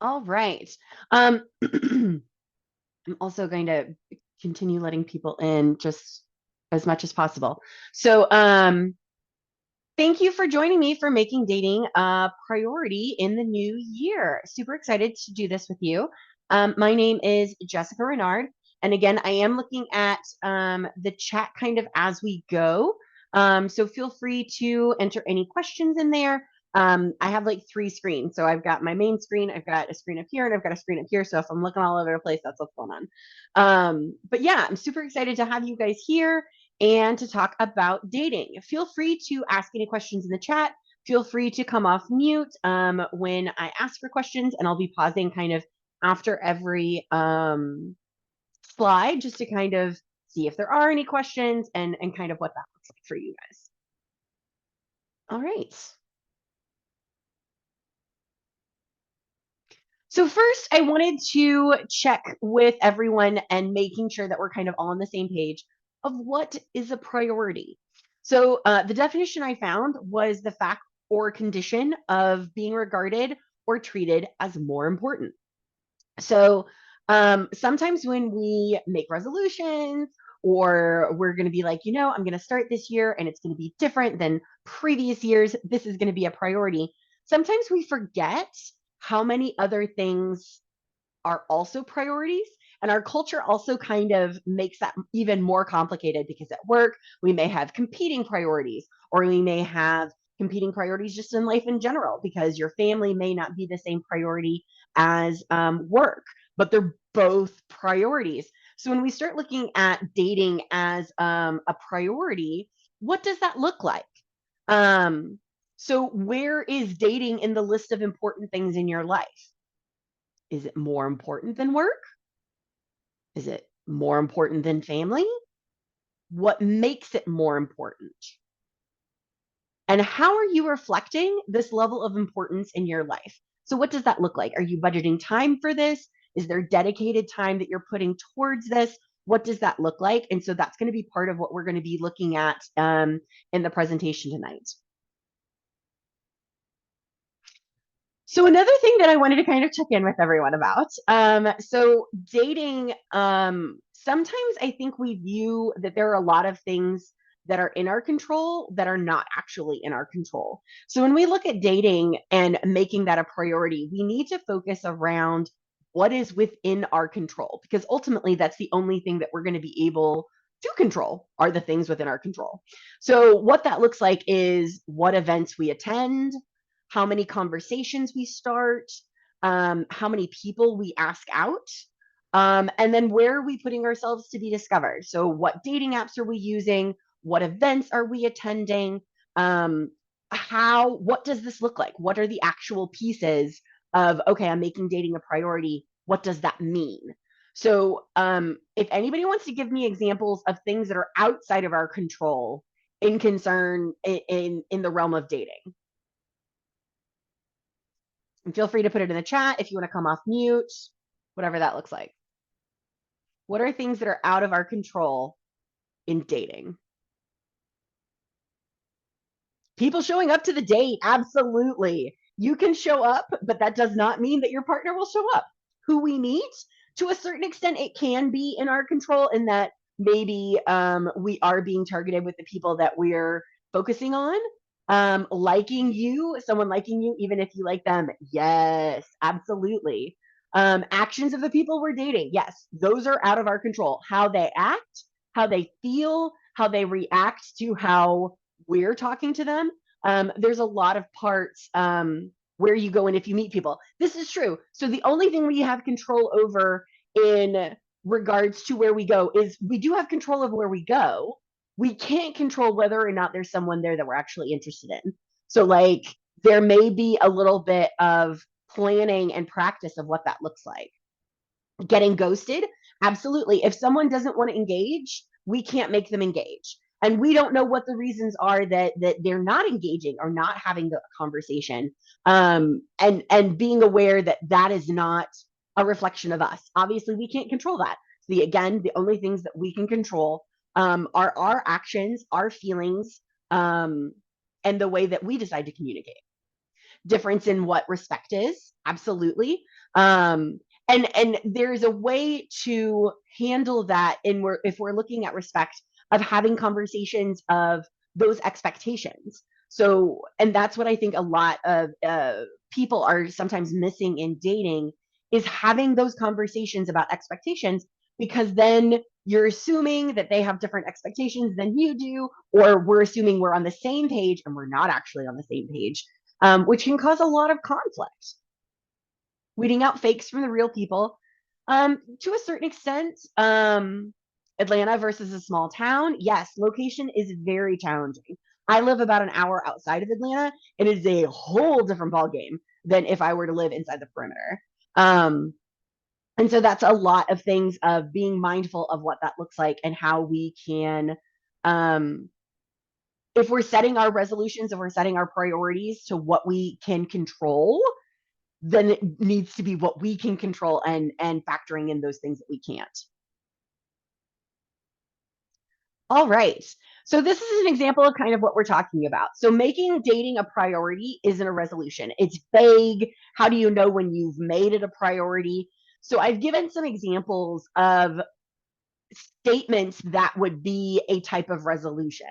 All right. I'm also going to continue letting people in just as much as possible. So, thank you for joining me for making dating a priority in the new year. Super excited to do this with you. My name is Jessica Renard. And again, I am looking at the chat kind of as we go. So feel free to enter any questions in there. I have like three screens. So I've got my main screen, I've got a screen up here, and I've got a screen up here. So if I'm looking all over the place, that's what's going on. But yeah, I'm super excited to have you guys here and to talk about dating. Feel free to ask any questions in the chat. Feel free to come off mute when I ask for questions, and I'll be pausing kind of after every slide just to kind of see if there are any questions and kind of what that looks like for you guys. All right. So first, I wanted to check with everyone and making sure that we're kind of all on the same page of what is a priority. So the definition I found was the fact or condition of being regarded or treated as more important. So sometimes when we make resolutions or we're going to be like, I'm going to start this year and it's going to be different than previous years, this is going to be a priority. Sometimes we forget how many other things are also priorities. And our culture also kind of makes that even more complicated because at work, we may have competing priorities, or we may have competing priorities just in life in general because your family may not be the same priority as work, but they're both priorities. So when we start looking at dating as a priority, what does that look like? So where is dating in the list of important things in your life? Is it more important than work? Is it more important than family? What makes it more important? And how are you reflecting this level of importance in your life? So, what does that look like? Are you budgeting time for this? Is there dedicated time that you're putting towards this? What does that look like? And so that's going to be part of what we're going to be looking at in the presentation tonight. So another thing that I wanted to kind of check in with everyone about, so dating, sometimes I think we view that there are a lot of things that are in our control that are not actually in our control. So when we look at dating and making that a priority, we need to focus around what is within our control, because ultimately that's the only thing that we're going to be able to control are the things within our control. So what that looks like is what events we attend, how many conversations we start, how many people we ask out, and then where are we putting ourselves to be discovered? So, what dating apps are we using? What events are we attending? What does this look like? What are the actual pieces of, okay, I'm making dating a priority? What does that mean? So, if anybody wants to give me examples of things that are outside of our control in concern in the realm of dating, and feel free to put it in the chat if you want to come off mute, whatever that looks like. What are things that are out of our control in dating? People showing up to the date, absolutely. You can show up, but that does not mean that your partner will show up. Who we meet, to a certain extent, it can be in our control in that maybe we are being targeted with the people that we're focusing on. Liking you, someone liking you, even if you like them, yes, absolutely. Actions of the people we're dating, yes, those are out of our control. How they act, how they feel, how they react to how we're talking to them. There's a lot of parts where you go in if you meet people. This is true. So the only thing we have control over in regards to where we go is we do have control of where we go. We can't control whether or not there's someone there that we're actually interested in. So like there may be a little bit of planning and practice of what that looks like. Getting ghosted, absolutely. If someone doesn't want to engage, we can't make them engage, and we don't know what the reasons are that they're not engaging or not having the conversation, and being aware that that is not a reflection of us. Obviously we can't control that. The only things that we can control are our actions, our feelings, and the way that we decide to communicate. Difference in what respect is, absolutely. And there's a way to handle that if we're looking at respect of having conversations of those expectations. So, and that's what I think a lot of people are sometimes missing in dating, is having those conversations about expectations, because then you're assuming that they have different expectations than you do, or we're assuming we're on the same page and we're not actually on the same page, which can cause a lot of conflict. Weeding out fakes from the real people. To a certain extent, Atlanta versus a small town, yes, location is very challenging. I live about an hour outside of Atlanta. It is a whole different ballgame than if I were to live inside the perimeter. Um, and so that's a lot of things of being mindful of what that looks like and how we can, um, if we're setting our resolutions, if we're setting our priorities to what we can control, then it needs to be what we can control, and factoring in those things that we can't. All right. So this is an example of kind of what we're talking about. So making dating a priority isn't a resolution. It's vague. How do you know when you've made it a priority? So I've given some examples of statements that would be a type of resolution.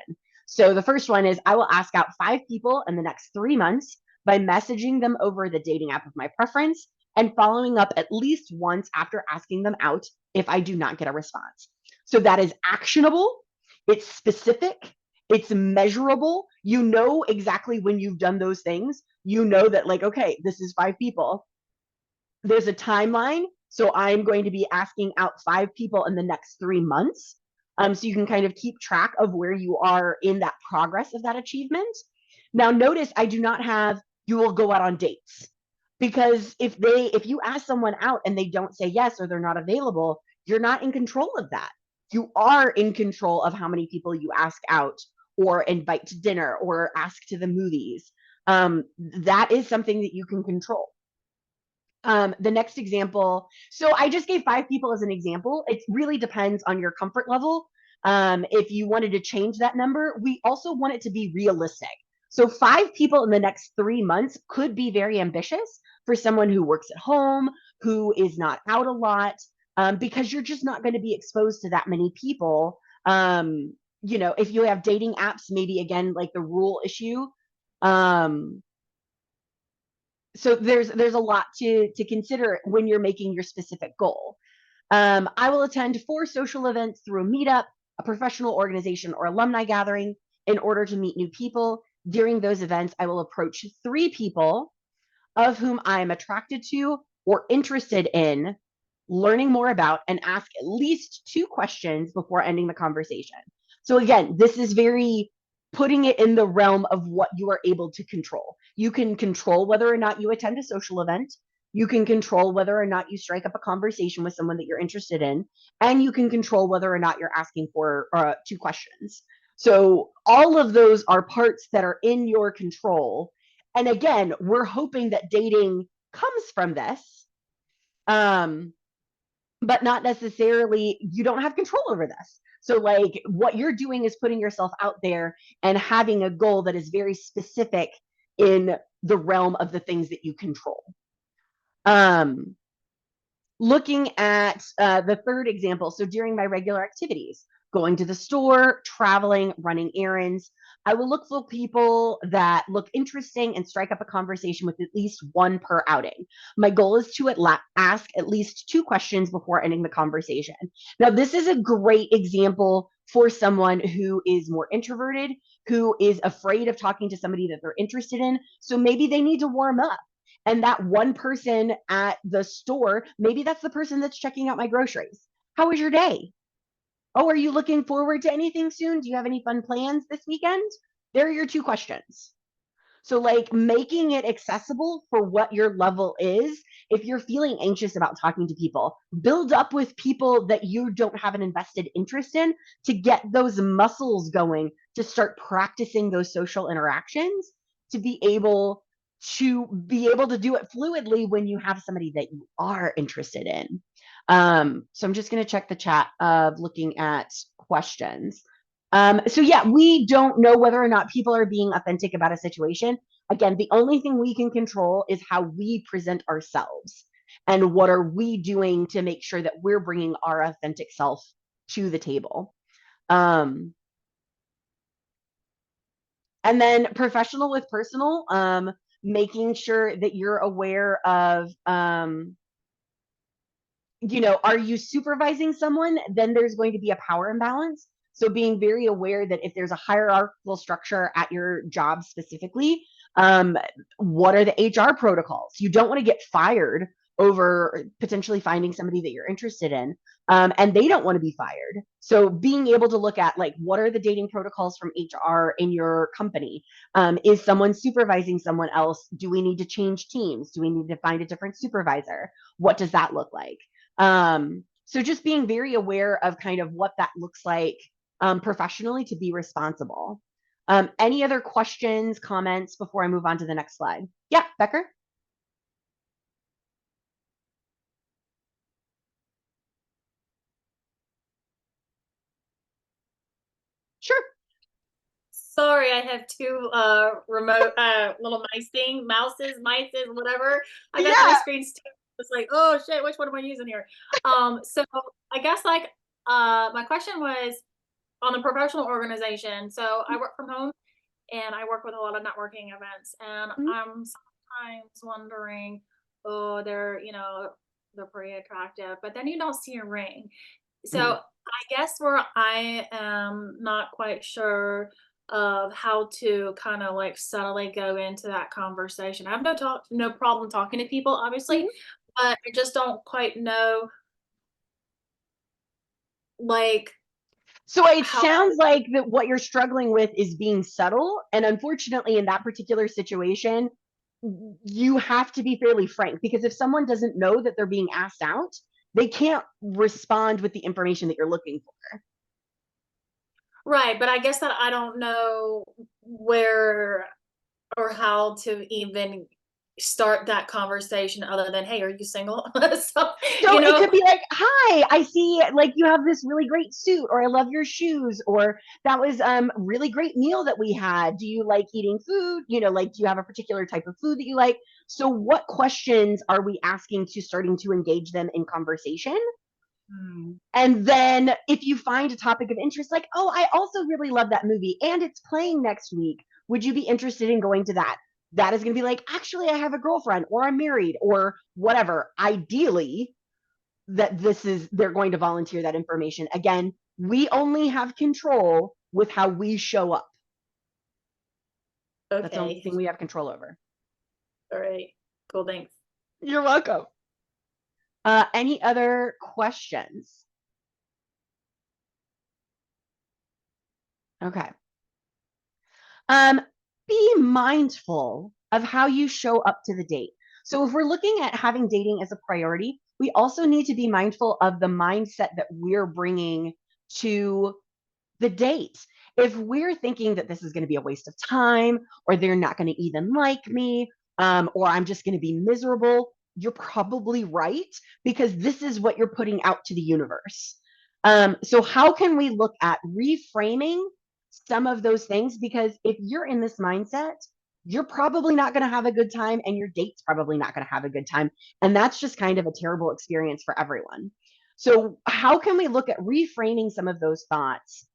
So the first one is, I will ask out 5 people in the next 3 months by messaging them over the dating app of my preference and following up at least once after asking them out if I do not get a response. So that is actionable, it's specific, it's measurable. You know exactly when you've done those things. You know that, like, okay, this is 5 people. There's a timeline. So I'm going to be asking out 5 people in the next 3 months. So you can kind of keep track of where you are in that progress of that achievement. Now, notice I do not have, you will go out on dates, because if you ask someone out and they don't say yes, or they're not available, you're not in control of that. You are in control of how many people you ask out or invite to dinner or ask to the movies. That is something that you can control. The next example, so I just gave 5 people as an example. It really depends on your comfort level. If you wanted to change that number, we also want it to be realistic. So 5 people in the next 3 months could be very ambitious for someone who works at home, who is not out a lot, because you're just not going to be exposed to that many people. If you have dating apps, maybe again, like the rule issue. Um, so there's a lot to consider when you're making your specific goal. I will attend 4 social events through a meetup, a professional organization, or alumni gathering in order to meet new people. During those events, I will approach 3 people of whom I am attracted to or interested in learning more about, and ask at least 2 questions before ending the conversation. So again, this is very putting it in the realm of what you are able to control. You can control whether or not you attend a social event. You can control whether or not you strike up a conversation with someone that you're interested in, and you can control whether or not you're asking for 2 questions. So all of those are parts that are in your control. And again, we're hoping that dating comes from this. Um, but not necessarily, you don't have control over this. So like what you're doing is putting yourself out there and having a goal that is very specific in the realm of the things that you control. Um, Looking at the third example, so during my regular activities, going to the store, traveling, running errands, I will look for people that look interesting and strike up a conversation with at least one per outing. My goal is to ask at least 2 questions before ending the conversation. Now, this is a great example for someone who is more introverted, who is afraid of talking to somebody that they're interested in. So maybe they need to warm up. And that one person at the store, maybe that's the person that's checking out my groceries. How was your day? Oh, are you looking forward to anything soon? Do you have any fun plans this weekend? There are your 2 questions. So, like, making it accessible for what your level is. If you're feeling anxious about talking to people, build up with people that you don't have an invested interest in to get those muscles going, to start practicing those social interactions, to be able to do it fluidly when you have somebody that you are interested in. So I'm just going to check the chat of looking at questions. So yeah, we don't know whether or not people are being authentic about a situation. Again, the only thing we can control is how we present ourselves. and what are we doing to make sure that we're bringing our authentic self to the table. Um, and then professional with personal, making sure that you're aware of, are you supervising someone? Then there's going to be a power imbalance. So being very aware that if there's a hierarchical structure at your job specifically, um, what are the HR protocols? You don't want to get fired over potentially finding somebody that you're interested in, and they don't want to be fired. So being able to look at, like, what are the dating protocols from HR in your company? Is someone supervising someone else? Do we need to change teams? Do we need to find a different supervisor? What does that look like? So just being very aware of kind of what that looks like, professionally, to be responsible. Any other questions, comments before I move on to the next slide? Yeah, Becker? Sure. Sorry, I have two remote little mices, whatever. I got three Yeah. screens too. It's like, oh shit, which one am I using here? So I guess like my question was on the professional organization. So I work from home and I work with a lot of networking events, and Mhm, I'm sometimes wondering, oh, they're pretty attractive, but then you don't see a ring. So mhm. I guess where I am not quite sure of how to kind of like subtly go into that conversation. I have no problem talking to people, obviously, Mhm. but I just don't quite know like So it how. sounds like that what you're struggling with is being subtle, and unfortunately, in that particular situation, you have to be fairly frank, because if someone doesn't know that they're being asked out, they can't respond with the information that you're looking for. Right, but I guess that I don't know where or how to even start that conversation other than, "Hey, are you single?" So, So you it know. could be like, "Hi, I see like you have this really great suit," or "I love your shoes," or "That was really great meal that we had. Do you like eating food? Like, do you have a particular type of food that you like?" So what questions are we asking to starting to engage them in conversation? Mm. And then if you find a topic of interest, like, "Oh, I also really love that movie and it's playing next week. Would you be interested in going to that?" That is going to be like, "Actually, I have a girlfriend, or I'm married, or whatever." Ideally, they're going to volunteer that information. Again, we only have control with how we show up. That's the only Okay. thing we have control over. Alright. Cool, thanks. You're welcome. Any other questions? Okay. Um, be mindful of how you show up to the date. So if we're looking at having dating as a priority, we also need to be mindful of the mindset that we're bringing to the date. If we're thinking that this is going to be a waste of time, or they're not going to even like me, or I'm just going to be miserable, you're probably right, because this is what you're putting out to the universe. So, how can we look at reframing some of those things? Because if you're in this mindset, you're probably not going to have a good time, and your date's probably not going to have a good time. And that's just kind of a terrible experience for everyone. So, how can we look at reframing some of those thoughts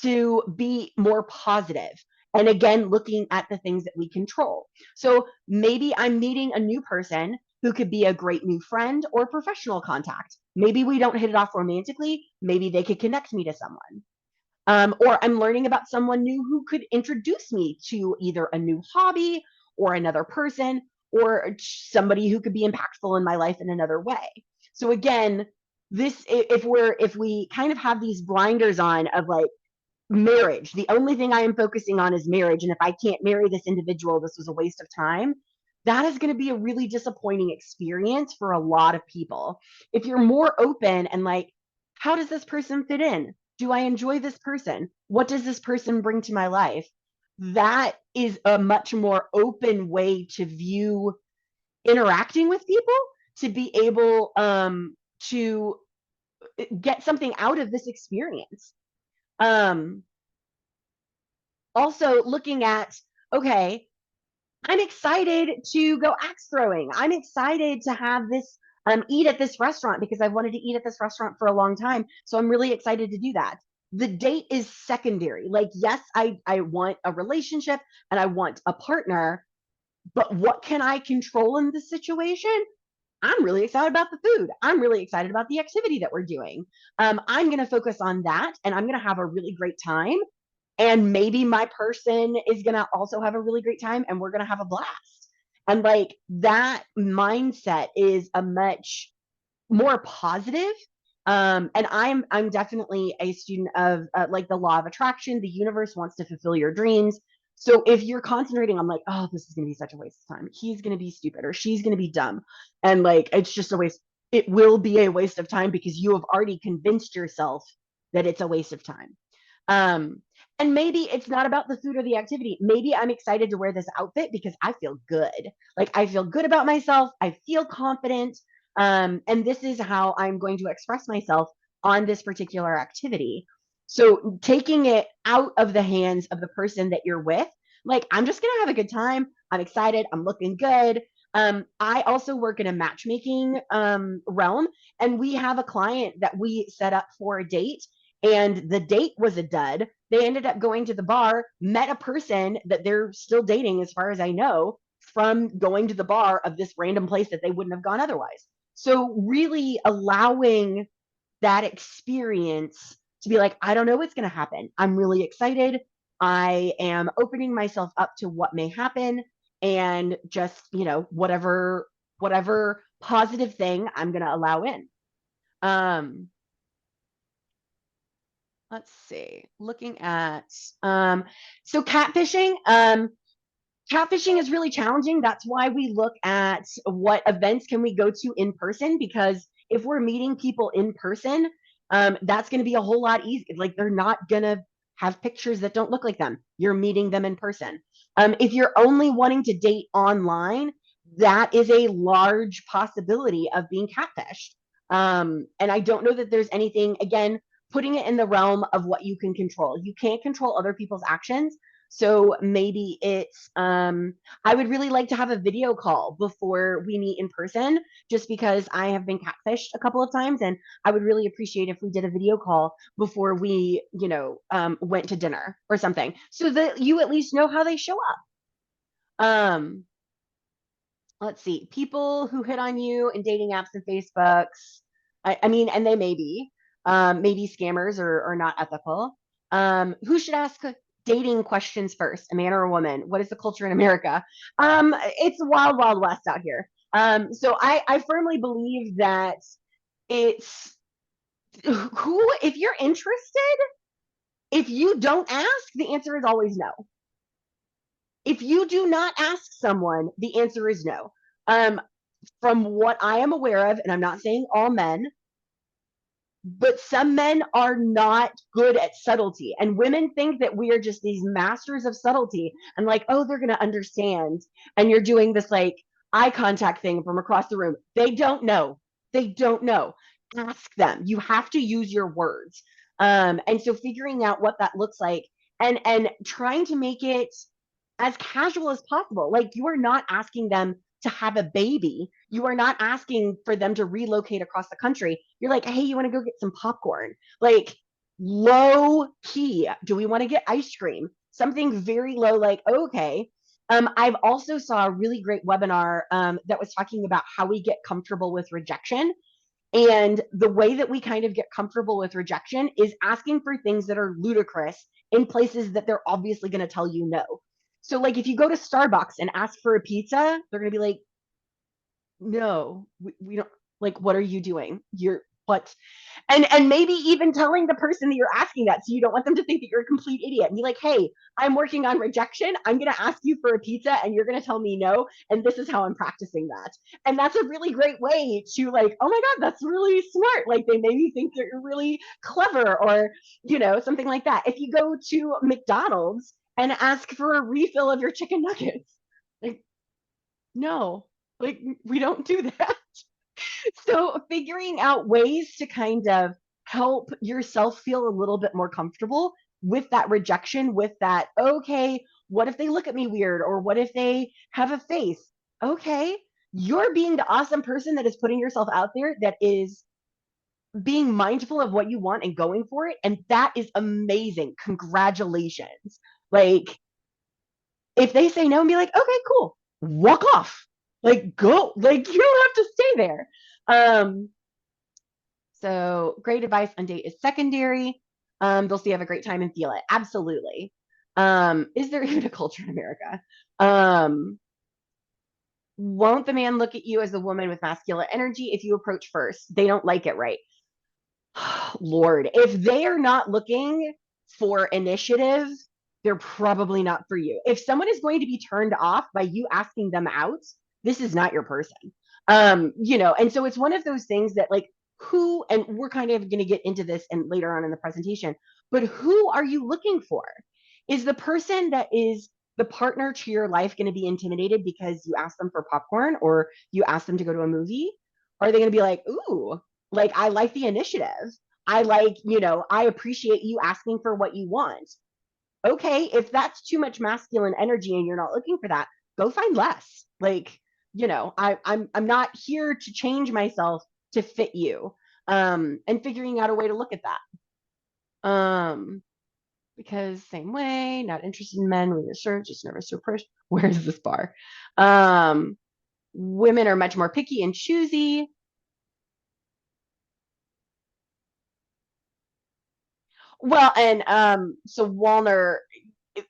to be more positive? And again, looking at the things that we control. So maybe I'm meeting a new person who could be a great new friend or professional contact. Maybe we don't hit it off romantically. Maybe they could connect me to someone. Or I'm learning about someone new who could introduce me to either a new hobby or another person, or somebody who could be impactful in my life in another way. So again, this if we kind of have these blinders on of like, marriage, the only thing I am focusing on is marriage, and if I can't marry this individual, this was a waste of time. That is going to be a really disappointing experience for a lot of people. If you're more open and like, how does this person fit in? Do I enjoy this person? What does this person bring to my life? That is a much more open way to view interacting with people, to be able to get something out of this experience. Um, Also looking at, okay, I'm excited to go axe throwing. I'm excited to have this eat at this restaurant because I've wanted to eat at this restaurant for a long time. So I'm really excited to do that. The date is secondary. Like, yes, I want a relationship and I want a partner, but what can I control in this situation? I'm really excited about the food. I'm really excited about the activity that we're doing. I'm going to focus on that and I'm going to have a really great time. And maybe my person is going to also have a really great time and we're going to have a blast. And like that mindset is a much more positive. And I'm definitely a student of like the law of attraction. The universe wants to fulfill your dreams. So if you're concentrating on like, oh, this is going to be such a waste of time, he's going to be stupid or she's going to be dumb, and like it's just a waste. It will be a waste of time because you have already convinced yourself that it's a waste of time. Um, and maybe it's not about the food or the activity. Maybe I'm excited to wear this outfit because I feel good. Like I feel good about myself. I feel confident. And this is how I'm going to express myself on this particular activity. So taking it out of the hands of the person that you're with, like I'm just gonna have a good time. I'm excited. I'm looking good. I also work in a matchmaking realm, and we have a client that we set up for a date, and the date was a dud. They ended up going to the bar, met a person that they're still dating, as far as I know, from going to the bar of this random place that they wouldn't have gone otherwise. So, really allowing that experience to be like, I don't know what's going to happen. I'm really excited. I am opening myself up to what may happen, and just, whatever positive thing I'm going to allow in. Um, let's see. Looking at so catfishing is really challenging. That's why we look at what events can we go to in person, because if we're meeting people in person, that's going to be a whole lot easier. Like they're not going to have pictures that don't look like them. You're meeting them in person. If you're only wanting to date online, that is a large possibility of being catfished. And I don't know that there's anything, again, putting it in the realm of what you can control. You can't control other people's actions. So maybe it's I would really like to have a video call before we meet in person, just because I have been catfished a couple of times, and I would really appreciate if we did a video call before we, went to dinner or something, so that you at least know how they show up. Let's see, people who hit on you in dating apps and Facebooks. I mean, and they may be, maybe scammers or not ethical. Who should ask dating questions first, a man or a woman? What is the culture in America? It's wild, wild west out here. So I firmly believe that it's who, if you're interested, if you don't ask, the answer is always no. If you do not ask someone, the answer is no. Um, from what I am aware of, and I'm not saying all men, but some men are not good at subtlety. And women think that we are just these masters of subtlety and like, oh, they're going to understand. And you're doing this like eye contact thing from across the room. They don't know. They don't know. Ask them. You have to use your words. And so figuring out what that looks like, and trying to make it as casual as possible. Like you are not asking them to have a baby. You are not asking for them to relocate across the country. You're like, hey, you want to go get some popcorn? Like low key. Do we want to get ice cream? Something very low, like, okay. I've also saw a really great webinar that was talking about how we get comfortable with rejection. And the way that we kind of get comfortable with rejection is asking for things that are ludicrous in places that they're obviously going to tell you no. So, like, if you go to Starbucks and ask for a pizza, they're going to be like, no, we don't, like, what are you doing? You're what? And maybe even telling the person that you're asking that, so you don't want them to think that you're a complete idiot, and be like, hey, I'm working on rejection. I'm going to ask you for a pizza and you're going to tell me no, and this is how I'm practicing that. And that's a really great way to like, oh my god, that's really smart. Like they maybe think that you're really clever, or something like that. If you go to McDonald's and ask for a refill of your chicken nuggets, like, no, like we don't do that. So figuring out ways to kind of help yourself feel a little bit more comfortable with that rejection, with that, okay, what if they look at me weird, or what if they have a face? Okay, You're being the awesome person that is putting yourself out there, that is being mindful of what you want and going for it. And that is amazing. Congratulations. Like, if they say no, and be like, okay, cool, walk off. Like, go. Like, you don't have to stay there. So great advice on date is secondary. They'll see you have a great time and feel it. Absolutely. Is there even a culture in America? Won't the man look at you as a woman with masculine energy if you approach first? They don't like it, right? Lord, if they are not looking for initiative, they're probably not for you. If someone is going to be turned off by you asking them out, this is not your person. And so it's one of those things that, like, who, and we're kind of going to get into this and later on in the presentation, but who are you looking for? Is the person that is the partner to your life going to be intimidated because you asked them for popcorn or you asked them to go to a movie? Are they going to be like, ooh, like, I like the initiative. I like, I appreciate you asking for what you want. Okay, if that's too much masculine energy and you're not looking for that, go find less. Like, I'm not here to change myself to fit you. And figuring out a way to look at that. Because same way, not interested in men with your shirt, just nervous to approach. Where's this bar? Women are much more picky and choosy. Well, and so Walner,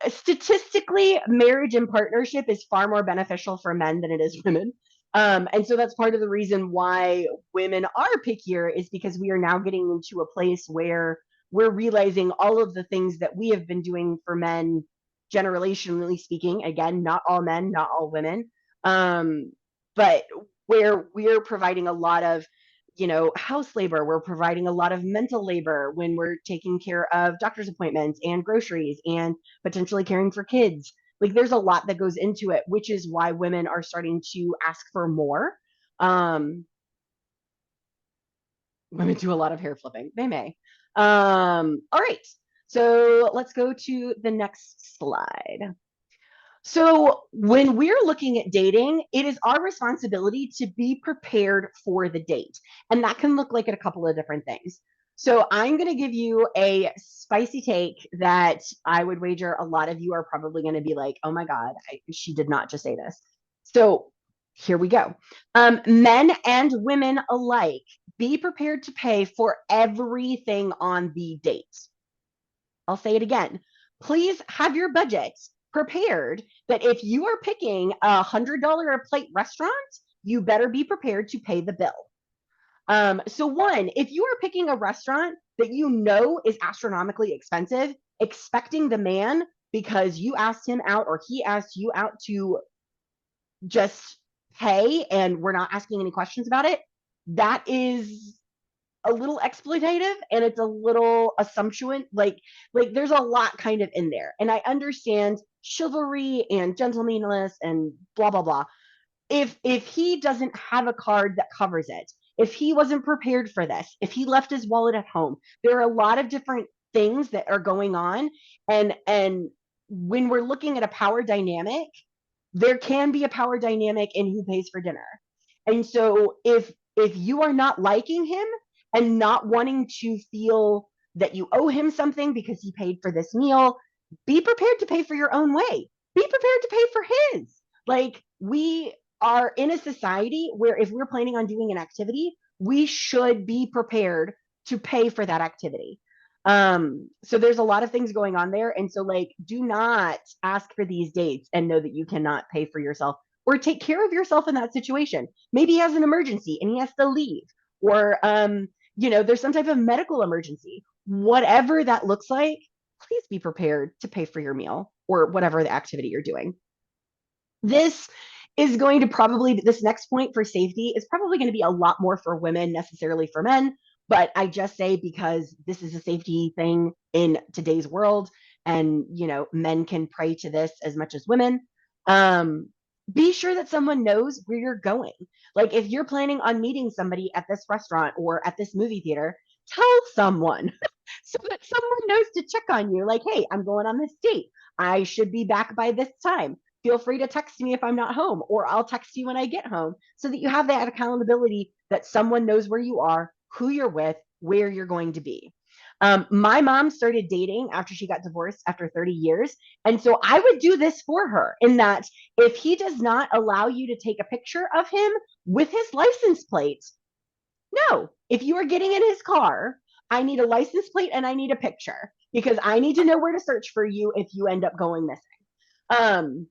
statistically, marriage and partnership is far more beneficial for men than it is women. And so that's part of the reason why women are pickier, is because we are now getting into a place where we're realizing all of the things that we have been doing for men, generationally speaking. Again, not all men, not all women, but where we're providing a lot of house labor. We're providing a lot of mental labor when we're taking care of doctor's appointments and groceries and potentially caring for kids. Like, there's a lot that goes into it, which is why women are starting to ask for more. Women do a lot of hair flipping. They may. All right. So let's go to the next slide. So when we're looking at dating, it is our responsibility to be prepared for the date. And that can look like a couple of different things. So I'm going to give you a spicy take that I would wager a lot of you are probably going to be like, oh my God, she did not just say this. So here we go. Men and women alike, be prepared to pay for everything on the date. I'll say it again. Please have your budget prepared that if you are picking $100 a plate restaurant, you better be prepared to pay the bill. So one, if you are picking a restaurant that you know is astronomically expensive, expecting the man, because you asked him out or he asked you out, to just pay and we're not asking any questions about it, that is a little exploitative and it's a little assumption. Like there's a lot kind of in there. And I understand chivalry and gentlemanliness and blah blah blah. If he doesn't have a card that covers it, if he wasn't prepared for this, if he left his wallet at home, there are a lot of different things that are going on. And when we're looking at a power dynamic, there can be a power dynamic in who pays for dinner. And so if you are not liking him and not wanting to feel that you owe him something because he paid for this meal, be prepared to pay for your own way. Be prepared to pay for his. Like, we are in a society where if we're planning on doing an activity, we should be prepared to pay for that activity. So there's a lot of things going on there. And so, like, do not ask for these dates and know that you cannot pay for yourself or take care of yourself in that situation. Maybe he has an emergency and he has to leave, or, there's some type of medical emergency. Whatever that looks like, please be prepared to pay for your meal or whatever the activity you're doing. This is going to probably, this next point for safety is probably going to be a lot more for women necessarily for men, but I just say because this is a safety thing in today's world, and men can pray to this as much as women. Be sure that someone knows where you're going. Like, if you're planning on meeting somebody at this restaurant or at this movie theater, tell someone so that someone knows to check on you. Like, hey, I'm going on this date. I should be back by this time. feel free to text me if I'm not home, or I'll text you when I get home, so that you have that accountability that someone knows where you are, who you're with, where you're going to be. My mom started dating after she got divorced after 30 years. And so I would do this for her, in that if he does not allow you to take a picture of him with his license plate, no, if you are getting in his car, I need a license plate and I need a picture, because I need to know where to search for you if you end up going missing. Um,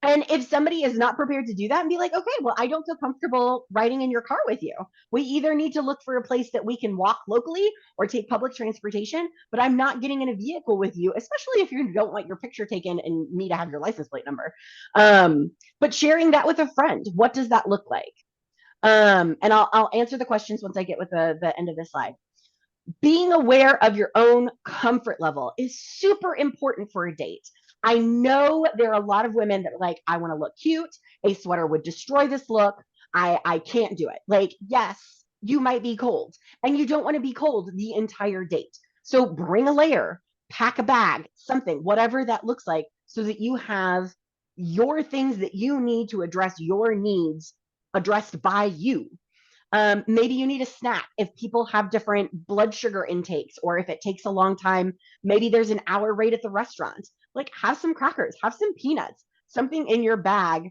and if somebody is not prepared to do that and be like, okay, well, I don't feel comfortable riding in your car with you. We either need to look for a place that we can walk locally or take public transportation, but I'm not getting in a vehicle with you, especially if you don't want your picture taken and me to have your license plate number. But sharing that with a friend, what does that look like? And I'll answer the questions once I get with the end of this slide. Being aware of your own comfort level is super important for a date. I know there are a lot of women that are like, I want to look cute. A sweater would destroy this look. I can't do it. Like, yes, you might be cold, and you don't want to be cold the entire date. So bring a layer, pack a bag, something, whatever that looks like, so that you have your things that you need to address your needs addressed by you. Maybe you need a snack if people have different blood sugar intakes, or if it takes a long time, maybe there's an hour wait at the restaurant. Like, have some crackers, have some peanuts, something in your bag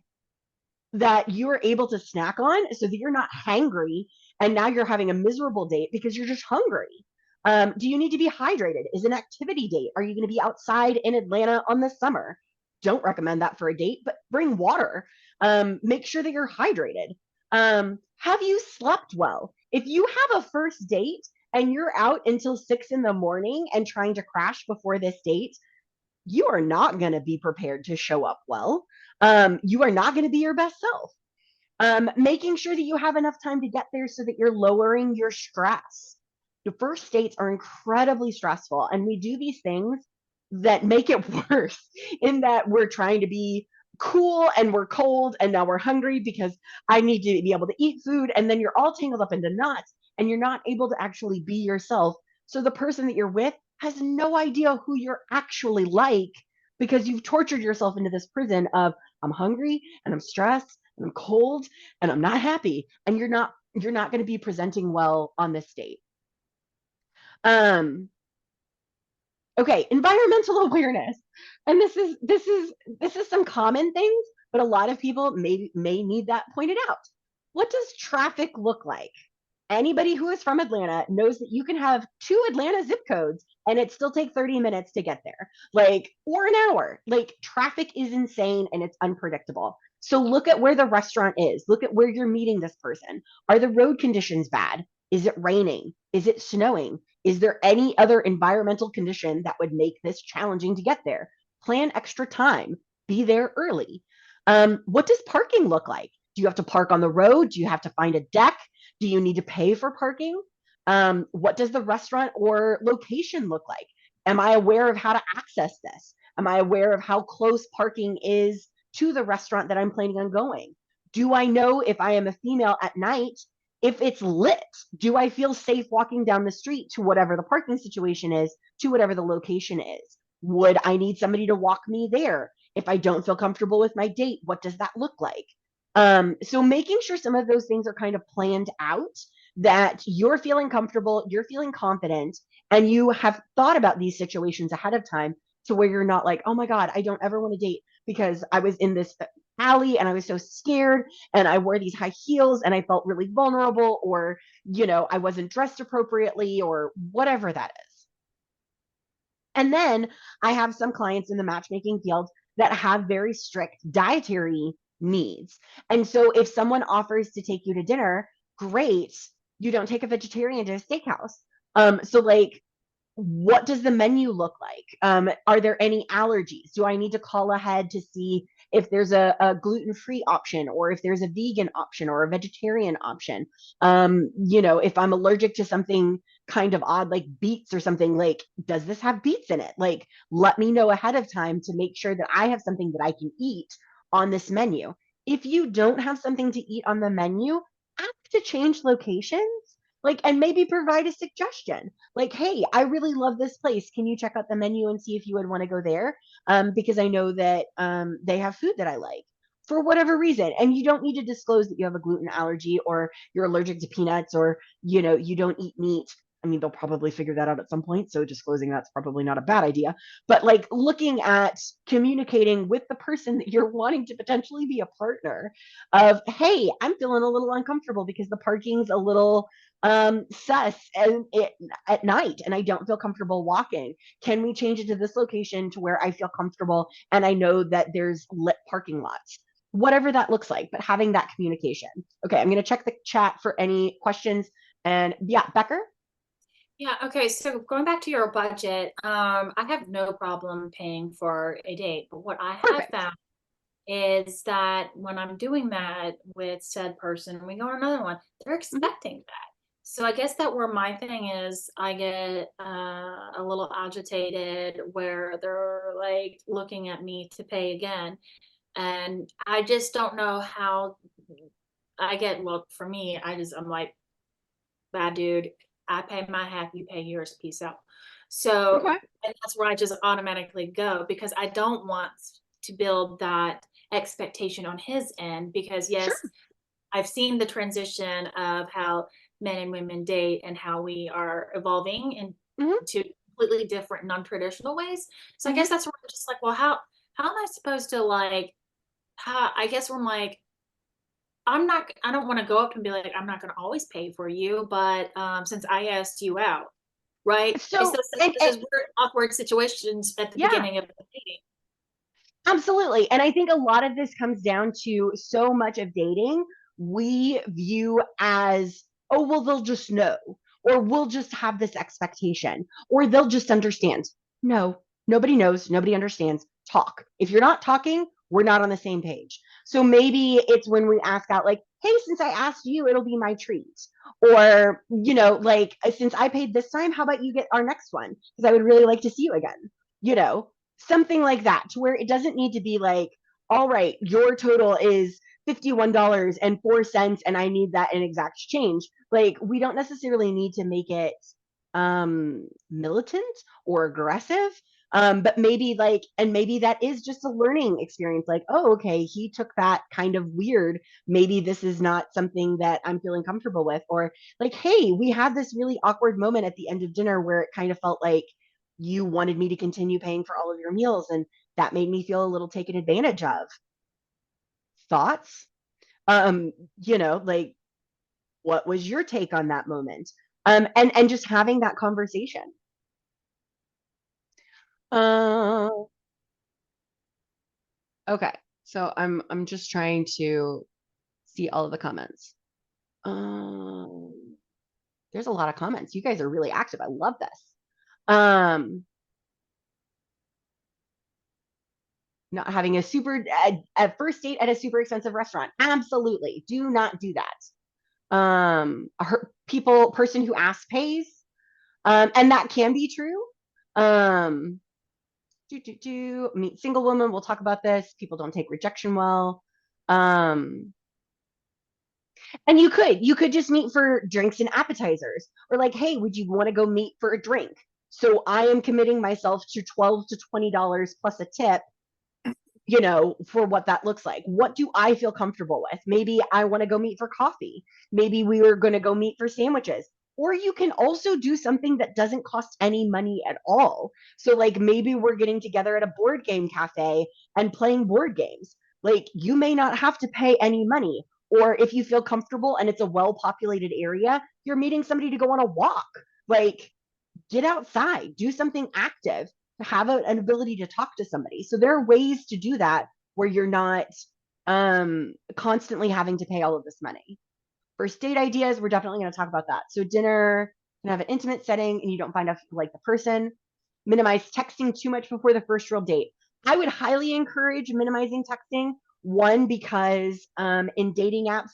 that you're able to snack on, so that you're not hangry and now you're having a miserable date because you're just hungry. Do you need to be hydrated? Is an activity date? Are you going to be outside in Atlanta on the summer? Don't recommend that for a date, but bring water. Make sure that you're hydrated. Have you slept well? If you have a first date and you're out until 6 in the morning and trying to crash before this date, you are not going to be prepared to show up well. You are not going to be your best self. Making sure that you have enough time to get there so that you're lowering your stress. The first dates are incredibly stressful, and we do these things that make it worse, in that we're trying to be cool and we're cold and now we're hungry because I need to be able to eat food, and then you're all tangled up into knots and you're not able to actually be yourself. So the person that you're with has no idea who you're actually like, because you've tortured yourself into this prison of, I'm hungry and I'm stressed and I'm cold and I'm not happy, and you're not going to be presenting well on this date. Um, okay, environmental awareness. And this is some common things, but a lot of people may need that pointed out. What does traffic look like? Anybody who is from Atlanta knows that you can have 2 Atlanta zip codes and it still take 30 minutes to get there, like, or an hour. Like, traffic is insane and it's unpredictable. So look at where the restaurant is. Look at where you're meeting this person. Are the road conditions bad? Is it raining? Is it snowing? Is there any other environmental condition that would make this challenging to get there? Plan extra time. Be there early. What does parking look like? Do you have to park on the road? Do you have to find a deck? Do you need to pay for parking? What does the restaurant or location look like? Am I aware of how to access this? Am I aware of how close parking is to the restaurant that I'm planning on going? Do I know, if I am a female at night, if it's lit? Do I feel safe walking down the street to whatever the parking situation is, to whatever the location is? Would I need somebody to walk me there? If I don't feel comfortable with my date, what does that look like? So making sure some of those things are kind of planned out, that you're feeling comfortable, you're feeling confident, and you have thought about these situations ahead of time, to where you're not like, oh my God, I don't ever want to date because I was in this alley and I was so scared and I wore these high heels and I felt really vulnerable, or, I wasn't dressed appropriately, or whatever that is. And then I have some clients in the matchmaking field that have very strict dietary needs. And so if someone offers to take you to dinner, great. You don't take a vegetarian to a steakhouse. So, like, what does the menu look like? Are there any allergies? Do I need to call ahead to see if there's a gluten-free option, or if there's a vegan option or a vegetarian option? If I'm allergic to something kind of odd, like beets or something, like, does this have beets in it? Like, let me know ahead of time to make sure that I have something that I can eat on this menu. If you don't have something to eat on the menu, ask to change locations, Like, and maybe provide a suggestion. Like, hey, I really love this place. Can you check out the menu and see if you would want to go there? Because I know that they have food that I like for whatever reason. And you don't need to disclose that you have a gluten allergy or you're allergic to peanuts or, you don't eat meat. I mean, they'll probably figure that out at some point. So disclosing that's probably not a bad idea. But like looking at communicating with the person that you're wanting to potentially be a partner of, hey, I'm feeling a little uncomfortable because the parking's a little sus and at night and I don't feel comfortable walking. Can we change it to this location to where I feel comfortable and I know that there's lit parking lots? Whatever that looks like, but having that communication. Okay, I'm going to check the chat for any questions. And yeah, Becker? Yeah, okay. So going back to your budget, I have no problem paying for a date, but what I have Perfect. found is that when I'm doing that with said person, we go on another one, they're Mhm. expecting that. So I guess that where my thing is, I get a little agitated where they're like looking at me to pay again. And I just don't know how I get, well, for me, I'm like, bad dude, I pay my half, you pay yours, peace out. So, Okay. and that's where I just automatically go because I don't want to build that expectation on his end because Sure. yes, I've seen the transition of how men and women date and how we are evolving Hmm. into completely different non-traditional ways. So I Hmm. guess that's where I'm just like, well, how am I supposed to like how I guess when like I don't wanna go up and be like, "I'm not gonna always pay for you, but, since I asked you out," right? It's So, those weird, awkward situations at the yeah, beginning of the dating. absolutely. And I think a lot of this comes down to so much of dating we view as, oh, well, they'll just know, or we'll just have this expectation, or they'll just understand. No, nobody knows, nobody understands. Talk. If you're not talking, we're not on the same page. So maybe it's when we ask out, like, hey, since I asked you, it'll be my treat. Or, like, since I paid this time, how about you get our next one? Because I would really like to see you again. You know, something like that to where it doesn't need to be like, all right, your total is $51.04 and I need that in exact change. Like we don't necessarily need to make it militant or aggressive. But maybe like, and maybe that is just a learning experience. Like, oh, okay, he took that kind of weird. Maybe this is not something that I'm feeling comfortable with. Or like, hey, we had this really awkward moment at the end of dinner where it kind of felt like you wanted me to continue paying for all of your meals and that made me feel a little taken advantage of. Thoughts? um like what was your take on that moment? And just having that conversation. uh okay, so I'm just trying to see all of the comments. um there's a lot of comments. You guys are really active. I love this. Not having a first date at a super expensive restaurant, absolutely do not do that. Person who asks pays. And that can be true. um Meet single woman, we'll talk about this. People don't take rejection well. um and you could just meet for drinks and appetizers, or like, hey, would you want to go meet for a drink? So I am committing myself to $12 to $20 plus a tip, for what that looks like. What do I feel comfortable with? Maybe I want to go meet for coffee. Maybe we were going to go meet for sandwiches. Or you can also do something that doesn't cost any money at all. So, like, maybe we're getting together at a board game cafe and playing board games. Like, you may not have to pay any money. Or if you feel comfortable and it's a well populated area, you're meeting somebody to go on a walk. Like, get outside, do something active, have an ability to talk to somebody. So there are ways to do that where you're not constantly having to pay all of this money. First date ideas, we're definitely going to talk about that. So dinner can have an intimate setting and you don't find out if you like the person. Minimize texting too much before the first real date. I would highly encourage minimizing texting. One, because in dating apps,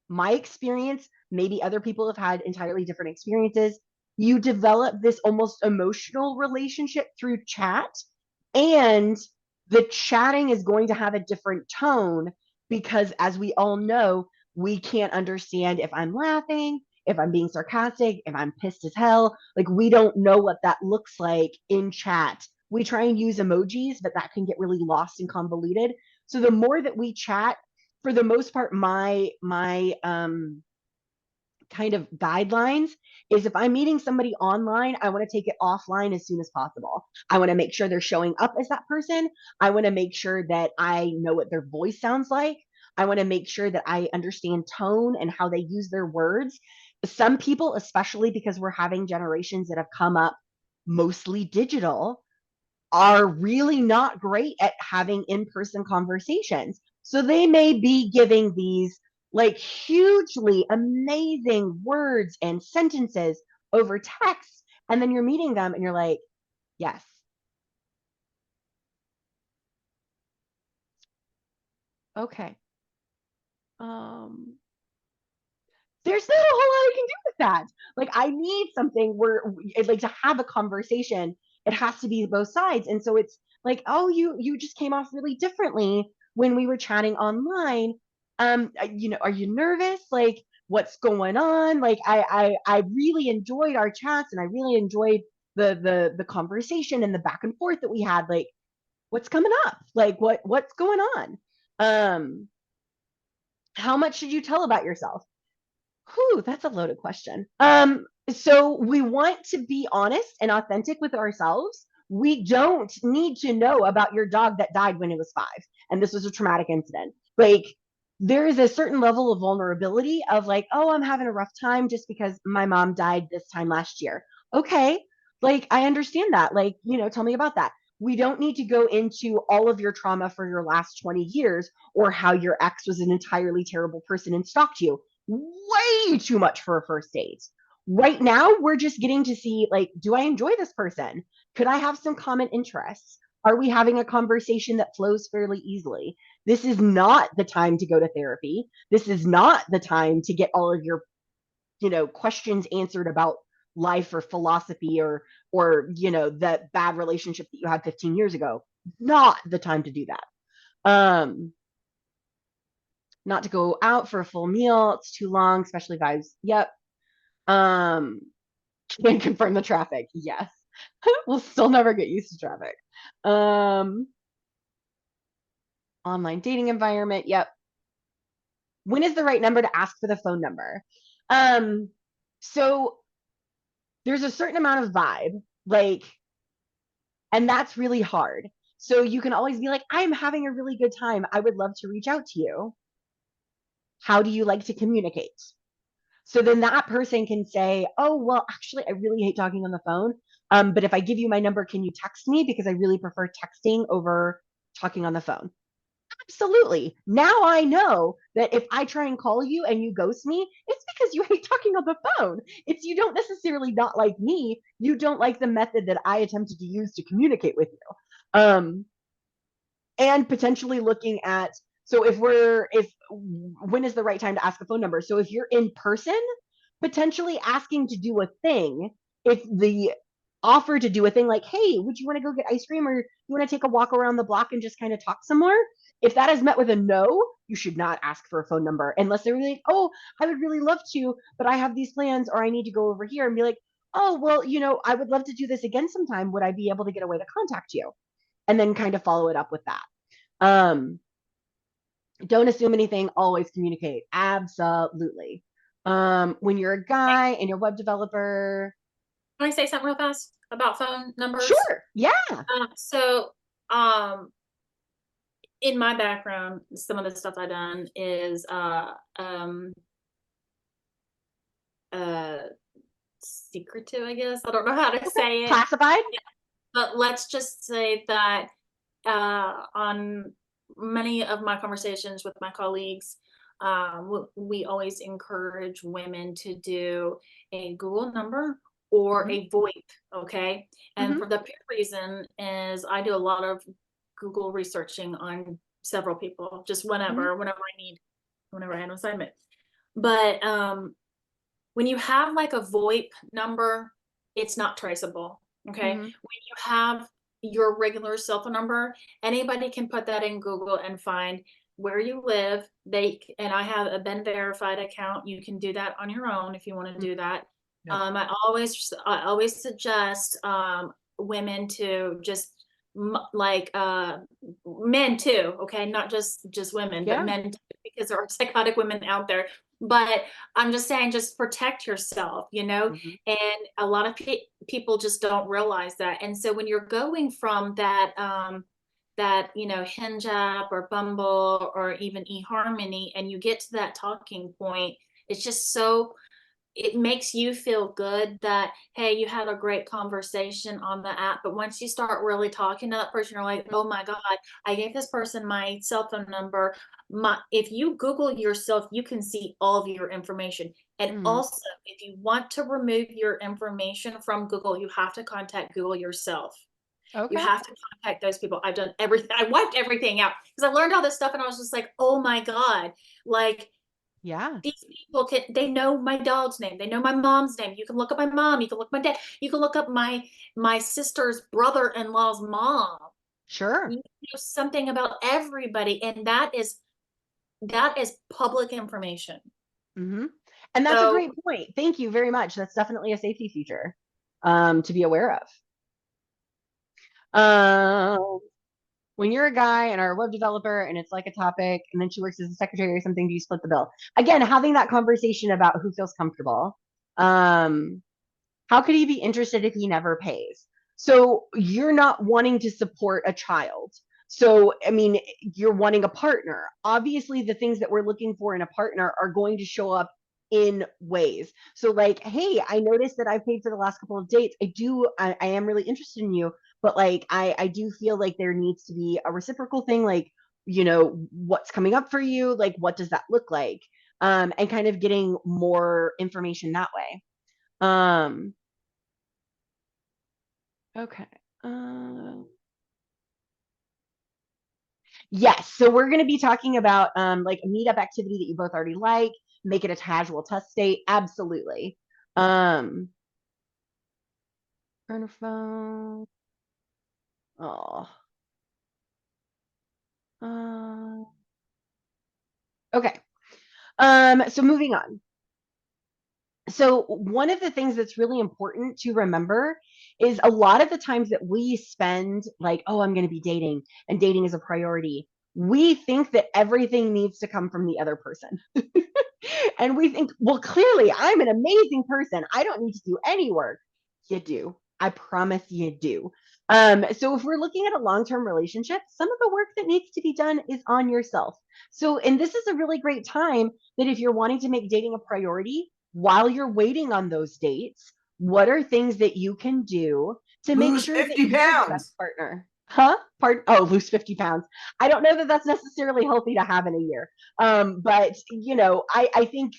my experience, maybe other people have had entirely different experiences. You develop this almost emotional relationship through chat, and the chatting is going to have a different tone because, as we all know, we can't understand if I'm laughing, if I'm being sarcastic, if I'm pissed as hell. Like, we don't know what that looks like in chat. We try and use emojis, but that can get really lost and convoluted. So the more that we chat, for the most part, my kind of guidelines is, if I'm meeting somebody online, I want to take it offline as soon as possible. I want to make sure they're showing up as that person. I want to make sure that I know what their voice sounds like. I want to make sure that I understand tone and how they use their words. Some people, especially because we're having generations that have come up mostly digital, are really not great at having in-person conversations. So they may be giving these like hugely amazing words and sentences over text, and then you're meeting them and you're like, yes. Okay. Um there's not a whole lot I can do with that. Like, I need something where, like, to have a conversation, it has to be both sides. And so it's like, oh, you just came off really differently when we were chatting online. Are you nervous? Like, what's going on? Like, I really enjoyed our chats, and I really enjoyed the conversation and the back and forth that we had. Like, what's coming up? Like, what's going on? Um, how much should you tell about yourself? Whew, that's a loaded question. So we want to be honest and authentic with ourselves. We don't need to know about your dog that died when it was 5, and this was a traumatic incident. Like, there is a certain level of vulnerability of like, oh, I'm having a rough time just because my mom died this time last year. Okay, like, I understand that. Like, tell me about that. We don't need to go into all of your trauma for your last 20 years, or how your ex was an entirely terrible person and stalked you. Way too much for a first date. Right now, we're just getting to see, like, do I enjoy this person? Could I have some common interests? Are we having a conversation that flows fairly easily? This is not the time to go to therapy. This is not the time to get all of your, questions answered about life or philosophy, or that bad relationship that you had 15 years ago. Not the time to do that. Not to go out for a full meal. It's too long, especially vibes. Yep. Um, can confirm the traffic. Yes. We'll still never get used to traffic. Um, online dating environment. Yep. When is the right number to ask for the phone number? Um, so there's a certain amount of vibe, like, and that's really hard. So you can always be like, I'm having a really good time. I would love to reach out to you. How do you like to communicate? So then that person can say, oh, well, actually, I really hate talking on the phone. But if I give you my number, can you text me? Because I really prefer texting over talking on the phone. Absolutely. Now I know that if I try and call you and you ghost me, it's because you hate talking on the phone. It's, you don't necessarily not like me. You don't like the method that I attempted to use to communicate with you. And potentially looking at, so if when is the right time to ask a phone number? So if you're in person, potentially asking to do a thing. If the offer to do a thing, like, hey, would you want to go get ice cream, or you want to take a walk around the block and just kind of talk some more? If that is met with a no, you should not ask for a phone number unless they're like, oh, I would really love to, but I have these plans, or I need to go over here, and be like, oh, well, I would love to do this again sometime. Would I be able to get a way to contact you? And then kind of follow it up with that. Um, don't assume anything, always communicate. Absolutely. When you're a guy and you're a web developer. Can I say something real fast about phone numbers? Sure. Yeah. So, um, in my background, some of the stuff I've done is uh, secretive, I guess. I don't know how to Okay. say it, Classified. but let's just say that on many of my conversations with my colleagues, we always encourage women to do a Google number or Mm-hmm. a VoIP, okay? And Mm-hmm. for the pure reason is I do a lot of Google researching on several people, just Mm-hmm. whenever I had an assignment. But when you have like a VoIP number, it's not traceable. Okay. Mm-hmm. When you have your regular cell phone number, anybody can put that in Google and find where you live. And I have a Ben verified account. You can do that on your own if you want to do that. Yep. I always suggest women to just like men too, okay, not just women, but Yeah. men too, because there are psychotic women out there. But I'm just saying, just protect yourself, you know. Mhm. And a lot of people just don't realize that. And so when you're going from that Hinge app or Bumble or even eHarmony, and you get to that talking point, it's just so, it makes you feel good that, hey, you had a great conversation on the app. But once you start really talking to that person, you're like, oh my God, I gave this person my cell phone number. If you Google yourself, you can see all of your information. And Mhm. also, if you want to remove your information from Google, you have to contact Google yourself. You Okay. have to contact those people. I've done everything. I wiped everything out because I learned all this stuff, and I was just like, oh my God, like, Yeah. these people they know my dog's name. They know my mom's name. You can look up my mom. You can look up my dad. You can look up my sister's brother-in-law's mom. Sure. You know something about everybody. And that is public information. Hmm. And that's a So great point. Thank you very much. That's definitely a safety feature to be aware of. When you're a guy and are a web developer and it's like a topic, and then she works as a secretary or something, do you split the bill? Again, having that conversation about who feels comfortable. Um, how could he be interested if he never pays? So you're not wanting to support a child. So, I mean, you're wanting a partner. Obviously, the things that we're looking for in a partner are going to show up in ways. So, like, hey, I noticed that I've paid for the last couple of dates. I am really interested in you, but like, I do feel like there needs to be a reciprocal thing. Like, what's coming up for you? Like, what does that look like? And kind of getting more information that way. Um, Okay. Um, yes. So we're going to be talking about like a meetup activity that you both already like. Make it a casual test state. Absolutely. Um, Burner phone. Oh. Uh, okay. So moving on. So one of the things that's really important to remember is a lot of the times that we spend like, oh, I'm going to be dating and dating is a priority. We think that everything needs to come from the other person. And we think, well, clearly I'm an amazing person. I don't need to do any work. You do. I promise you do. So if we're looking at a long-term relationship, some of the work that needs to be done is on yourself. So, and this is a really great time that if you're wanting to make dating a priority while you're waiting on those dates, what are things that you can do to make Lose sure that 50 you're the best pounds. partner? Huh? Pardon? Oh, lose 50 pounds. I don't know that that's necessarily healthy to have in a year. But I think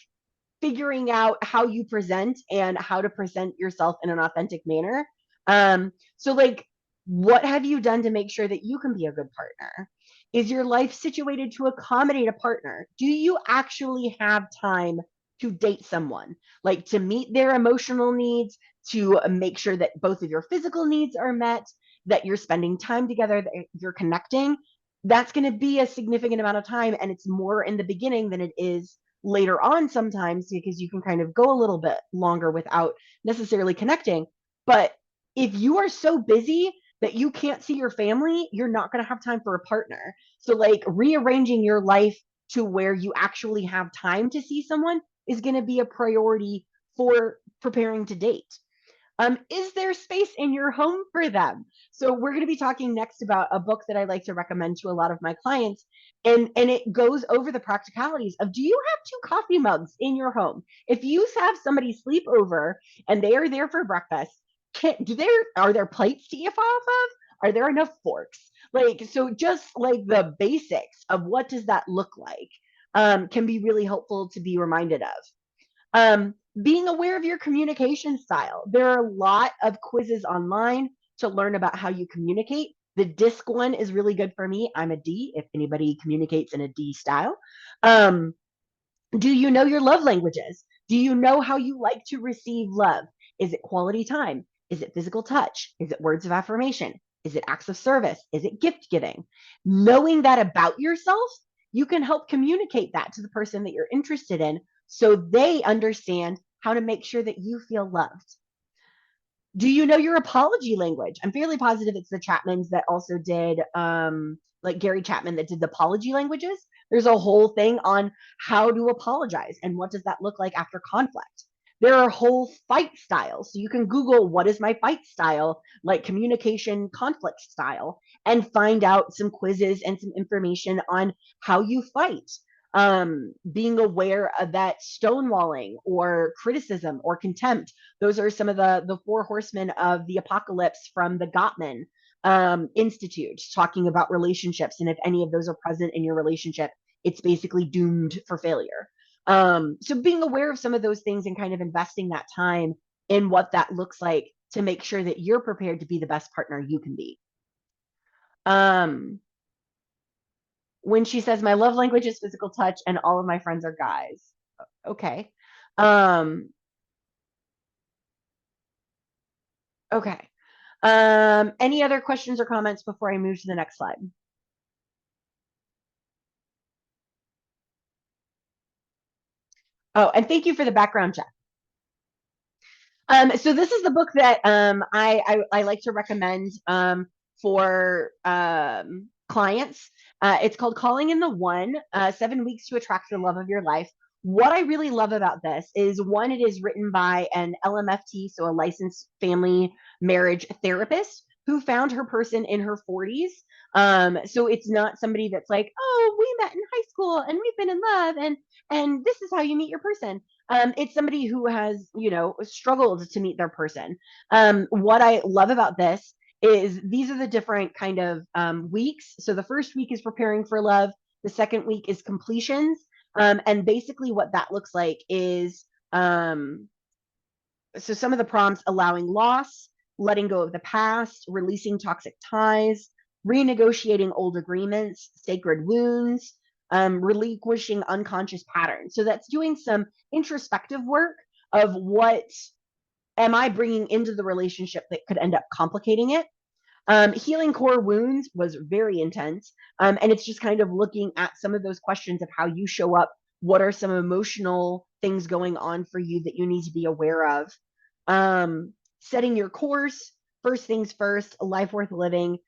figuring out how you present and how to present yourself in an authentic manner. So like, what have you done to make sure that you can be a good partner? Is your life situated to accommodate a partner? Do you actually have time to date someone, like to meet their emotional needs, to make sure that both of your physical needs are met, that you're spending time together, that you're connecting? That's going to be a significant amount of time, and it's more in the beginning than it is later on sometimes, because you can kind of go a little bit longer without necessarily connecting. But if you are so busy that you can't see your family, you're not going to have time for a partner. So like rearranging your life to where you actually have time to see someone is going to be a priority for preparing to date. Is there space in your home for them? So we're going to be talking next about a book that I like to recommend to a lot of my clients, and it goes over the practicalities of, do you have two coffee mugs in your home? If you have somebody sleep over and they are there for breakfast, are there plates to eat off of? Are there enough forks? Like, so just like the basics of what does that look like can be really helpful to be reminded of. Being aware of your communication style. There are a lot of quizzes online to learn about how you communicate. The DISC one is really good for me. I'm a D, if anybody communicates in a D style. Um, do you know your love languages? Do you know how you like to receive love? Is it quality time? Is it physical touch? Is it words of affirmation? Is it acts of service? Is it gift giving? Knowing that about yourself you can help communicate that to the person that you're interested in so they understand how to make sure that you feel loved. Do you know your apology language? I'm fairly positive it's the Chapmans that also did, like Gary Chapman that did the apology languages. There's a whole thing on how to apologize and what does that look like after conflict. There are whole fight styles. So you can Google what is my fight style, like communication conflict style, and find out some quizzes and some information on how you fight. Being aware of that stonewalling or criticism or contempt, those are some of the four horsemen of the apocalypse from the Gottman Institute, talking about relationships. And if any of those are present in your relationship, it's basically doomed for failure. So being aware of some of those things and kind of investing that time in what that looks like to make sure that you're prepared to be the best partner you can be. When she says, my love language is physical touch and all of my friends are guys. Okay. Um, okay. Any other questions or comments before I move to the next slide? Oh, and thank you for the background check. So this is the book that I like to recommend for clients. It's called Calling in the One, 7 Weeks to Attract the Love of Your Life. What I really love about this is, one, it is written by an LMFT, so a licensed family marriage therapist who found her person in her 40s. So it's not somebody that's like, oh, we met in high school and we've been in love and this is how you meet your person. It's somebody who has, struggled to meet their person. What I love about this is these are the different kind of weeks. So the first week is preparing for love. The second week is completions. And basically what that looks like is, so some of the prompts: allowing loss, letting go of the past, releasing toxic ties, renegotiating old agreements, sacred wounds, relinquishing unconscious patterns. So that's doing some introspective work of what am I bringing into the relationship that could end up complicating it. Healing core wounds was very intense. And it's just kind of looking at some of those questions of how you show up. What are some emotional things going on for you that you need to be aware of? Setting your course, first things first, a life worth living,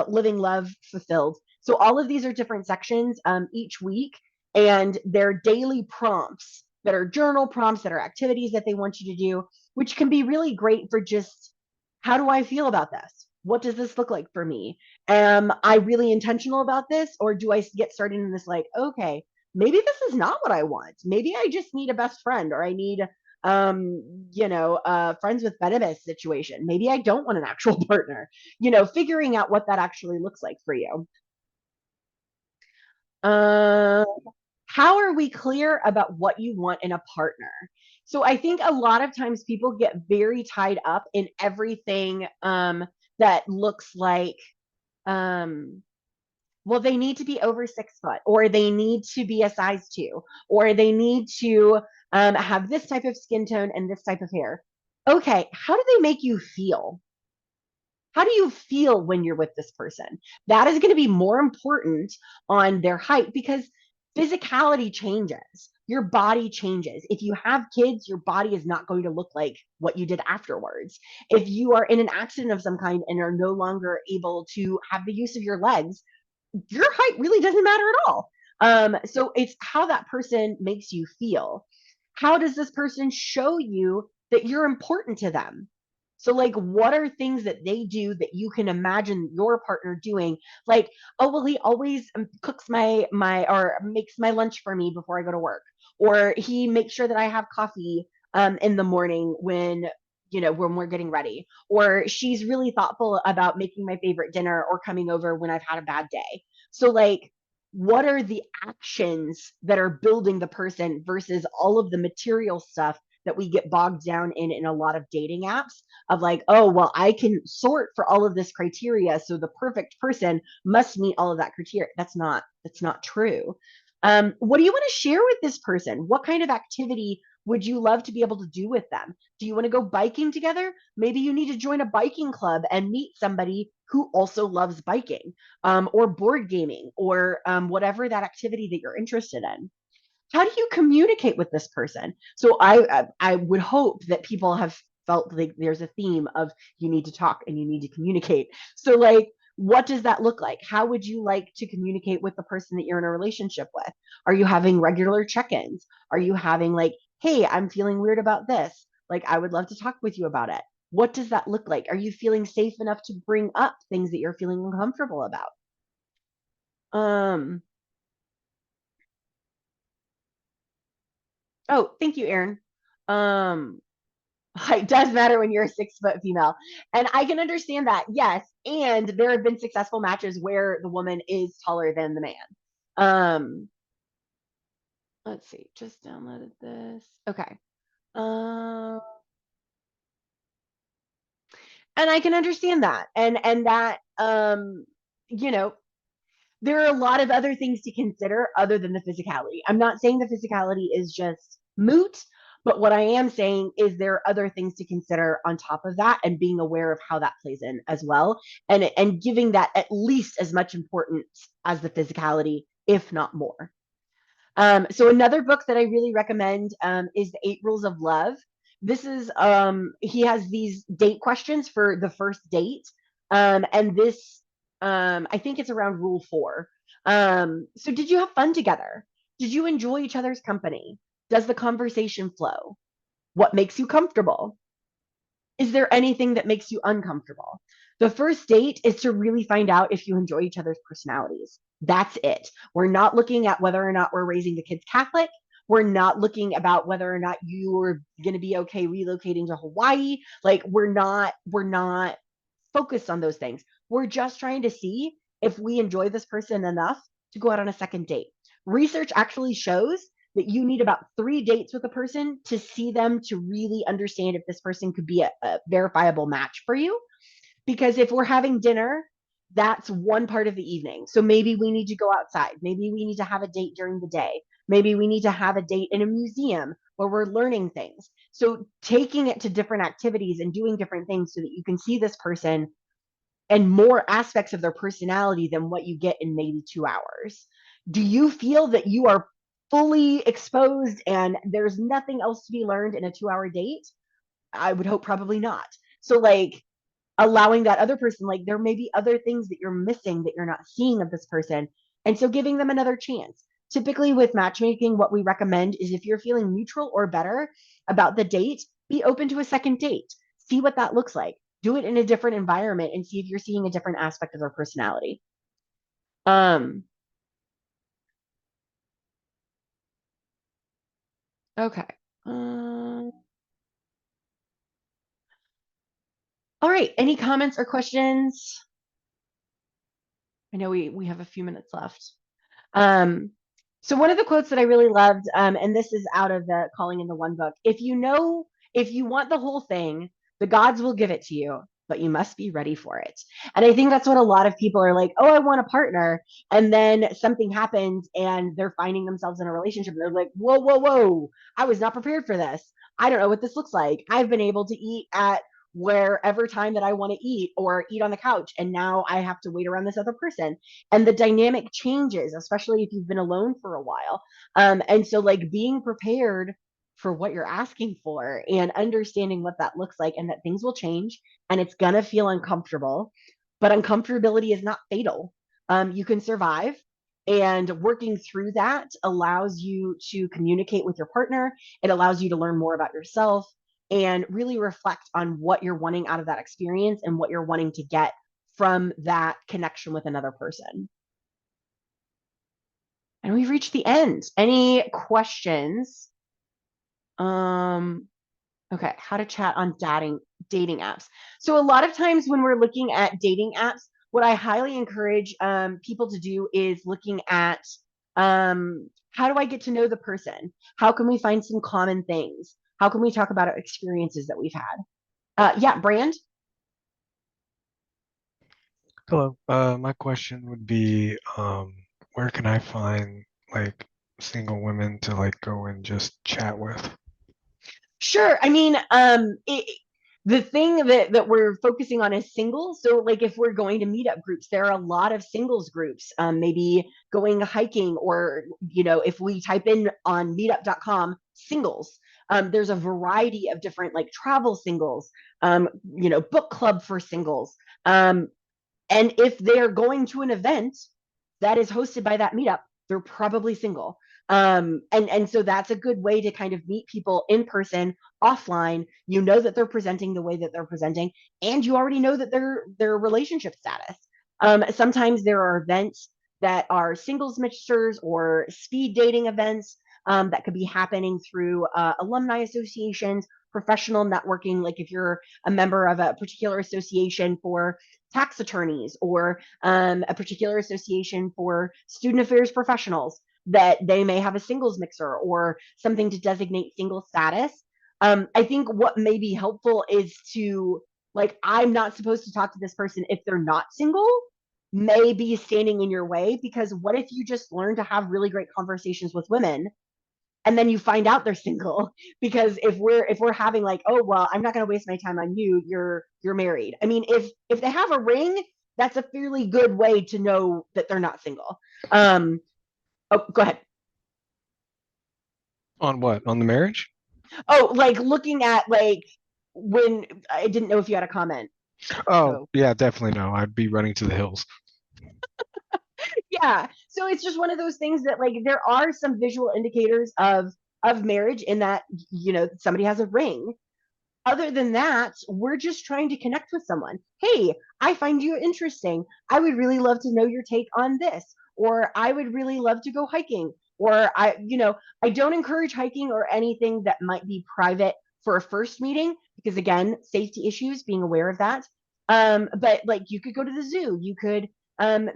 living love fulfilled. So all of these are different sections each week, and they're daily prompts that are journal prompts, that are activities that they want you to do, which can be really great for just, how do I feel about this? What does this look like for me? Am I really intentional about this? Or do I get started in this, like, okay, maybe this is not what I want. Maybe I just need a best friend, or I need, friends with benefits situation. Maybe I don't want an actual partner, figuring out what that actually looks like for you. Uh, how are we clear about what you want in a partner? So I think a lot of times people get very tied up in everything that looks like, um, well, they need to be over 6 foot, or they need to be a size 2, or they need to have this type of skin tone and this type of hair. Okay, how do they make you feel? How do you feel when you're with this person? That is going to be more important on their height, because physicality changes. Your body changes. If you have kids, your body is not going to look like what you did afterwards. If you are in an accident of some kind and are no longer able to have the use of your legs, your height really doesn't matter at all. So it's how that person makes you feel. How does this person show you that you're important to them? So, like, what are things that they do that you can imagine your partner doing? Like, oh, well, he always cooks my or makes my lunch for me before I go to work, or he makes sure that I have coffee in the morning when we're getting ready, or she's really thoughtful about making my favorite dinner or coming over when I've had a bad day. So, like, what are the actions that are building the person versus all of the material stuff that we get bogged down in a lot of dating apps, of like, oh, well, I can sort for all of this criteria, so the perfect person must meet all of that criteria. That's not true. What do you want to share with this person? What kind of activity would you love to be able to do with them? Do you want to go biking together? Maybe you need to join a biking club and meet somebody who also loves biking, or board gaming, or whatever that activity that you're interested in. How do you communicate with this person? So I would hope that people have felt like there's a theme of you need to talk and you need to communicate. So like, what does that look like? How would you like to communicate with the person that you're in a relationship with? Are you having regular check-ins? Are you having like, hey, I'm feeling weird about this, like I would love to talk with you about it? What does that look like? Are you feeling safe enough to bring up things that you're feeling uncomfortable about? um oh, thank you, Aaron. um It does matter when you're a 6 foot female. And I can understand that. Yes. And there have been successful matches where the woman is taller than the man. Um, let's see, just downloaded this. Okay. Um, and I can understand that. And that you know, there are a lot of other things to consider other than the physicality. I'm not saying the physicality is just moot, but what I am saying is there are other things to consider on top of that, and being aware of how that plays in as well, and giving that at least as much importance as the physicality, if not more. So another book that I really recommend is The 8 Rules of Love. This is he has these date questions for the first date, and this I think it's around rule 4. So did you have fun together? Did you enjoy each other's company? Does the conversation flow? What makes you comfortable? Is there anything that makes you uncomfortable? The first date is to really find out if you enjoy each other's personalities. That's it. We're not looking at whether or not we're raising the kids Catholic. We're not looking about whether or not you are going to be okay relocating to Hawaii. Like we're not focused on those things. We're just trying to see if we enjoy this person enough to go out on a second date. Research actually shows that you need about 3 dates with a person to see them, to really understand if this person could be a verifiable match for you. Because if we're having dinner, that's one part of the evening. So maybe we need to go outside. Maybe we need to have a date during the day. Maybe we need to have a date in a museum where we're learning things. So taking it to different activities and doing different things so that you can see this person and more aspects of their personality than what you get in maybe 2 hours. Do you feel that you are fully exposed and there's nothing else to be learned in a 2 hour date? I would hope probably not. So, like, allowing that other person, like, there may be other things that you're missing that you're not seeing of this person. And so, giving them another chance. Typically, with matchmaking, what we recommend is if you're feeling neutral or better about the date, be open to a second date. See what that looks like. Do it in a different environment and see if you're seeing a different aspect of their personality. Um, okay. Um, all right. Any comments or questions? I know we have a few minutes left. Um, so one of the quotes that I really loved, and this is out of the Calling in the One book: if you want the whole thing, the gods will give it to you, but you must be ready for it. And I think that's what a lot of people are like, oh, I want a partner. And then something happens and they're finding themselves in a relationship. And they're like, whoa, whoa, whoa, I was not prepared for this. I don't know what this looks like. I've been able to eat at wherever time that I want to eat or eat on the couch. And now I have to wait around this other person, and the dynamic changes, especially if you've been alone for a while. And so, like, being prepared for what you're asking for and understanding what that looks like, and that things will change and it's gonna feel uncomfortable, but uncomfortability is not fatal. You can survive. And working through that allows you to communicate with your partner. It allows you to learn more about yourself and really reflect on what you're wanting out of that experience and what you're wanting to get from that connection with another person. And we've reached the end. Any questions? Um, okay, how to chat on dating apps. So a lot of times when we're looking at dating apps, what I highly encourage people to do is looking at how do I get to know the person? How can we find some common things? How can we talk about our experiences that we've had? Yeah, Brand. Hello. My question would be, where can I find like single women to like go and just chat with? Sure. I mean, the thing that we're focusing on is singles. So like if we're going to meetup groups, there are a lot of singles groups, maybe going hiking, or, if we type in on meetup.com singles, there's a variety of different like travel singles, book club for singles. And if they're going to an event that is hosted by that meetup, they're probably single. And so that's a good way to kind of meet people in person, offline. You know that they're presenting the way that they're presenting, and you already know that their relationship status. Sometimes there are events that are singles mixtures or speed dating events, that could be happening through alumni associations, professional networking. Like if you're a member of a particular association for tax attorneys, or a particular association for student affairs professionals, that they may have a singles mixer or something to designate single status. I think what may be helpful is to, like, I'm not supposed to talk to this person if they're not single, may be standing in your way, because what if you just learn to have really great conversations with women and then you find out they're single? Because if we're having like, oh well, I'm not going to waste my time on you, you're married. I mean, if they have a ring, that's a fairly good way to know that they're not single. Oh, go ahead. On what? On the marriage? Oh, like looking at, like, when I didn't know if you had a comment. Oh, So yeah, definitely no. I'd be running to the hills. yeah, so it's just one of those things that, like, there are some visual indicators of marriage in that, somebody has a ring. Other than that, we're just trying to connect with someone. Hey, I find you interesting. I would really love to know your take on this. Or I would really love to go hiking. Or I don't encourage hiking or anything that might be private for a first meeting, because again, safety issues, being aware of that. But like you could go to the zoo, you could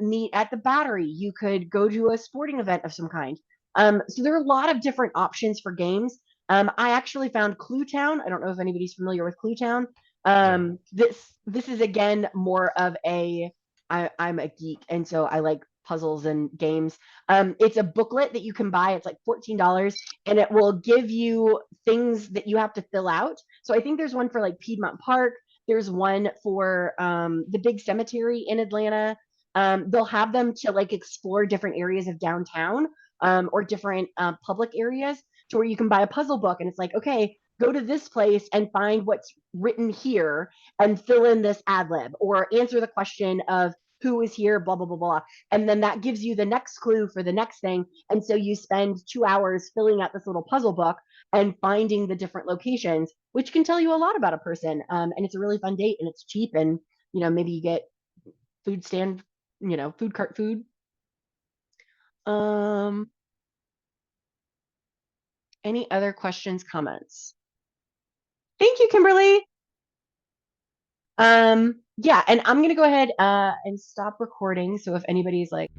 meet at the Battery, you could go to a sporting event of some kind. So there are a lot of different options for games. I actually found Clue Town. I don't know if anybody's familiar with Clue Town. No. This is again more of I'm a geek, and so I like puzzles and games. It's a booklet that you can buy. It's like $14, and it will give you things that you have to fill out. So I think there's one for like Piedmont Park. There's one for the big cemetery in Atlanta. They'll have them to like explore different areas of downtown, or different public areas, to where you can buy a puzzle book, and it's like, okay, go to this place and find what's written here and fill in this ad lib, or answer the question of who is here, blah blah blah blah, and then that gives you the next clue for the next thing. And so you spend 2 hours filling out this little puzzle book and finding the different locations, which can tell you a lot about a person. And it's a really fun date, and it's cheap, and maybe you get food stand, food cart food. um any other questions, comments? Thank you, Kimberly. Yeah, and I'm gonna go ahead and stop recording. So if anybody's like,